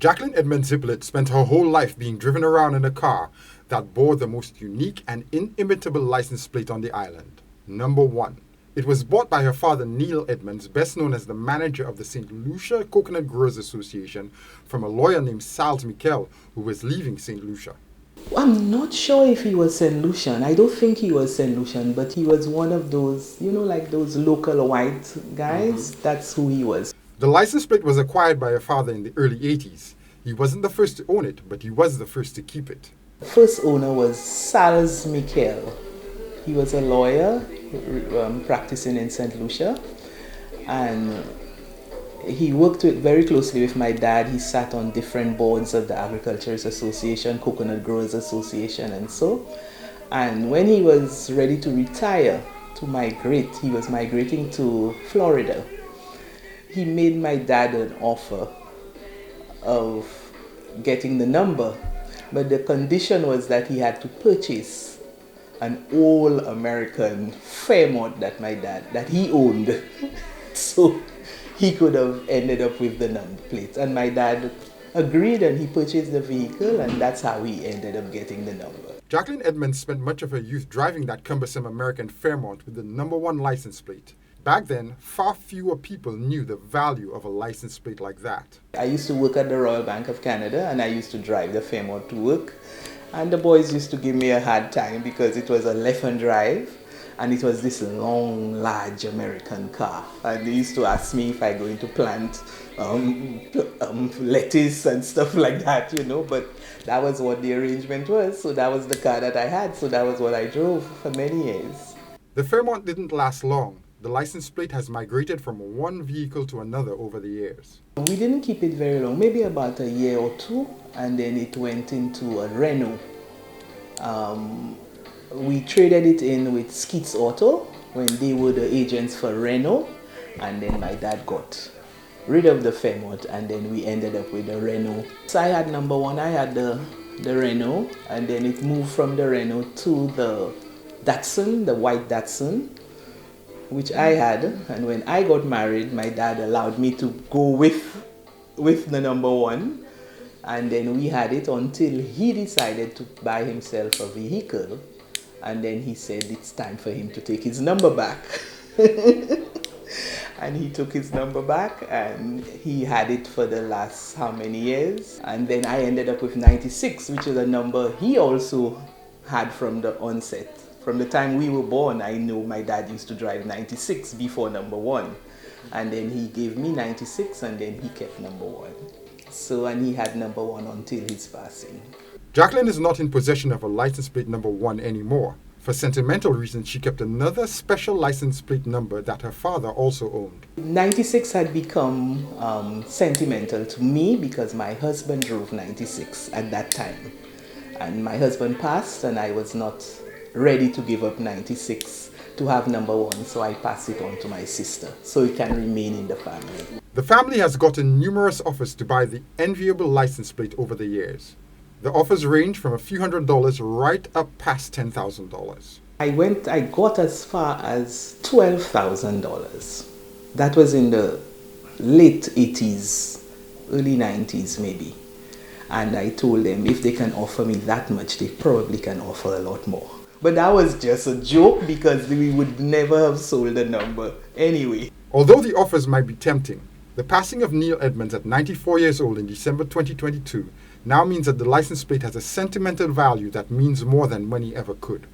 Jacqueline Edmonds Ziplet spent her whole life being driven around in a car that bore the most unique and inimitable license plate on the island, number 1. It was bought by her father Neil Edmonds, best known as the manager of the St. Lucia Coconut Growers Association, from a lawyer named Salz Miquel, who was leaving St. Lucia. I'm not sure if he was St. Lucian. I don't think he was St. Lucian, but he was one of those, like those local white guys. That's who he was. The license plate was acquired by her father in the early 80s. He wasn't the first to own it, but he was the first to keep it. The first owner was Salz Miquel. He was a lawyer practicing in St. Lucia, and he worked very closely with my dad. He sat on different boards of the Agriculturers Association, Coconut Growers Association, and so. And when he was ready to retire, to migrate, he was migrating to Florida. He made my dad an offer of getting the number, but the condition was that he had to purchase an all-American Fairmont that he owned. So he could have ended up with the number plate. And my dad agreed, and he purchased the vehicle, and that's how he ended up getting the number. Jacqueline Edmonds spent much of her youth driving that cumbersome American Fairmont with the number 1 license plate. Back then, far fewer people knew the value of a license plate like that. I used to work at the Royal Bank of Canada, and I used to drive the Fairmont to work. And the boys used to give me a hard time because it was a left-hand drive, and it was this long, large American car. And they used to ask me if I going to plant lettuce and stuff like that, but that was what the arrangement was. So that was the car that I had, so that was what I drove for many years. The Fairmont didn't last long. The license plate has migrated from one vehicle to another over the years. We didn't keep it very long, maybe about a year or two, and then it went into a Renault. We traded it in with Skeets Auto when they were the agents for Renault, and then my dad got rid of the Fairmont, and then we ended up with the Renault. So I had number 1, I had the Renault, and then it moved from the Renault to the Datsun, the white Datsun, which I had. And when I got married, my dad allowed me to go with the number 1. And then we had it until he decided to buy himself a vehicle. And then he said it's time for him to take his number back. And he took his number back, and he had it for the last how many years. And then I ended up with 96, which is a number he also had from the onset. From the time we were born, I know my dad used to drive 96 before number 1. And then he gave me 96, and then he kept number 1. So, and he had number 1 until his passing. Jacqueline is not in possession of a license plate number 1 anymore. For sentimental reasons, she kept another special license plate number that her father also owned. 96 had become sentimental to me because my husband drove 96 at that time. And my husband passed, and I was not ready to give up 96 to have number 1, so I passed it on to my sister so it can remain in the family. The family has gotten numerous offers to buy the enviable license plate over the years. The offers range from a few $100s right up past $10,000. I got as far as $12,000. That was in the late 80s, early 90s maybe. And I told them if they can offer me that much, they probably can offer a lot more. But that was just a joke because we would never have sold a number anyway. Although the offers might be tempting, the passing of Neil Edmonds at 94 years old in December 2022 now means that the license plate has a sentimental value that means more than money ever could.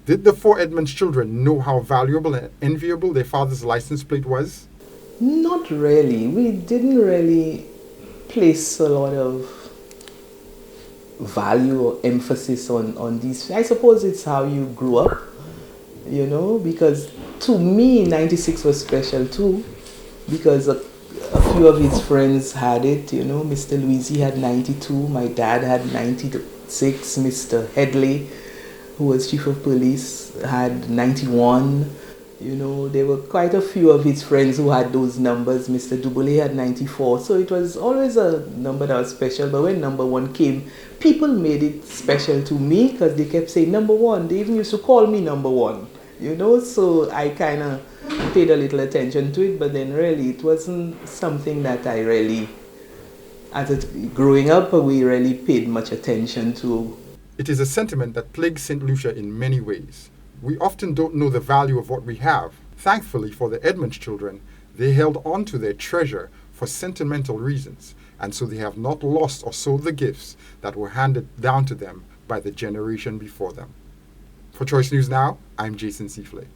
Did the 4 Edmonds children know how valuable and enviable their father's license plate was? Not really. We didn't really place a lot of value or emphasis on these. I suppose it's how you grew up, because to me 96 was special too, because a few of his friends had it, Mr. Luisi had 92, my dad had 96, Mr. Headley, who was chief of police, had 91. There were quite a few of his friends who had those numbers. Mr. Duboulet had 94. So it was always a number that was special. But when number 1 came, people made it special to me because they kept saying number 1. They even used to call me number 1. So I kind of paid a little attention to it. But then really, it wasn't something that I Growing up, we really paid much attention to. It is a sentiment that plagues St. Lucia in many ways. We often don't know the value of what we have. Thankfully for the Edmonds children, they held on to their treasure for sentimental reasons, and so they have not lost or sold the gifts that were handed down to them by the generation before them. For Choice News Now, I'm Jason Seafley.